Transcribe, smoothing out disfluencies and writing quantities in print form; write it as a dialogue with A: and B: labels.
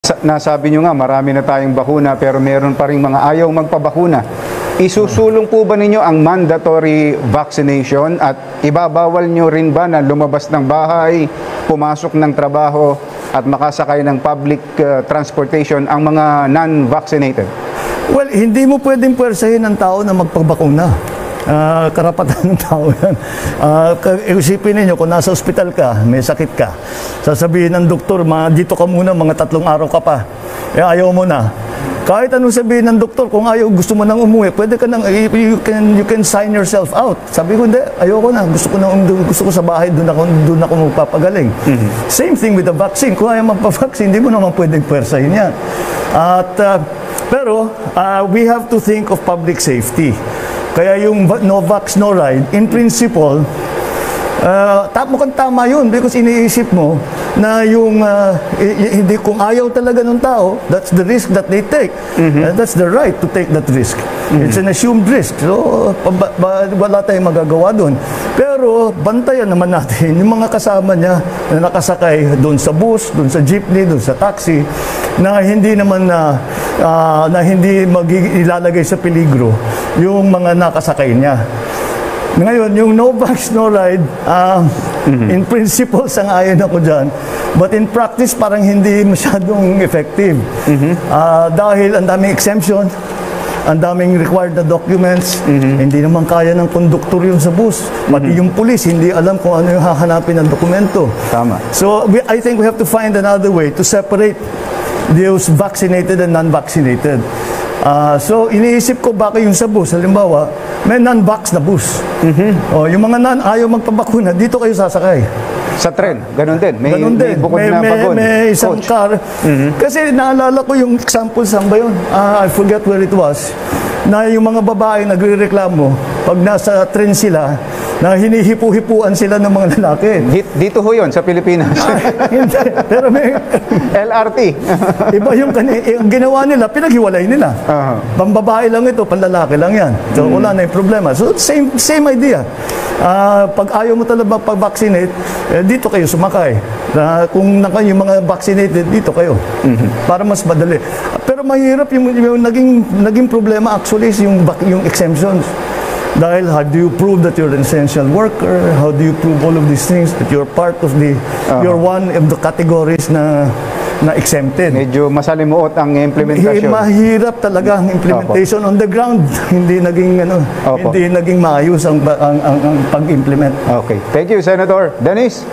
A: Nasabi nyo nga, marami na tayong bakuna pero meron pa rin mga ayaw magpabakuna. Isusulong po ba ninyo ang mandatory vaccination at ibabawal nyo rin ba na lumabas ng bahay, pumasok ng trabaho at makasakay ng public transportation ang mga non-vaccinated?
B: Well, hindi mo pwedeng puwersahin ng tao na magpabakuna. Karapatan ng tao yan. Isipin ninyo, kung nasa ospital ka, may sakit ka, sasabihin ng doktor, dito ka muna, mga 3 araw ka pa. Ayaw mo na. Kahit anong sabihin ng doktor, kung ayaw, gusto mo nang umuwi, pwede ka nang, you can sign yourself out. Sabi ko, hindi, ayoko na. Gusto ko sa bahay, doon ako magpapagaling. Same thing with the vaccine. Kung ayaw magpa-vaccine, hindi mo naman pwedeng puwersahin yan. Pero, we have to think of public safety. Kaya yung no vax, no ride, in principle, mukhang tama yun because iniisip mo na yung hindi, kung ayaw talaga ng tao, that's the risk that they take. And that's the right to take that risk. It's an assumed risk. So, wala tayong magagawa doon. Pero, bantayan naman natin yung mga kasama niya na nakasakay doon sa bus, doon sa jeepney, doon sa taxi, na hindi naman na hindi ilalagay sa peligro yung mga nakasakay niya. Ngayon, yung no vax, no ride, in principle, sang-ayon ako dyan. But in practice, parang hindi masyadong effective. Dahil ang daming exemption, ang daming required na documents, hindi naman kaya ng konduktor yun sa bus. Pati yung pulis, hindi alam kung ano yung hahanapin ng dokumento.
A: Tama.
B: So, I think we have to find another way to separate those vaccinated and non-vaccinated. So, iniisip ko baka yung sa bus, halimbawa, may non-vax na bus. Yung mga ayaw magpabakuna, dito kayo sasakay.
A: Sa tren, ganun din. May bukod
B: may,
A: na bagon.
B: May isang
A: Coach.
B: car. Kasi naalala ko yung example, saan ba yun? I forget where it was. Na yung mga babae nagre-reklamo, pag nasa tren sila, na hinihipu-hipuan sila ng mga lalaki.
A: Dito ho yun, sa Pilipinas.
B: Hindi, pero may
A: LRT.
B: Iba yung ginawa nila, pinaghiwalay nila. Pambabae lang ito, panlalaki lang yan. So, wala na yung problema. So, same idea. Pag ayaw mo talaga magpa-vaccinate, dito kayo sumakay. Kung yung mga vaccinated, dito kayo. Para mas madali. Pero mahirap yung naging problema actually is yung exemptions. Dahil how do you prove that you're an essential worker? How do you prove all of these things? That you're part of you're one of the categories na exempted.
A: Medyo masalimuot ang implementasyon.
B: Mahirap talaga ang implementation. On the ground, hindi naging maayos ang pag-implement.
A: Okay. Thank you, Senator Dennis.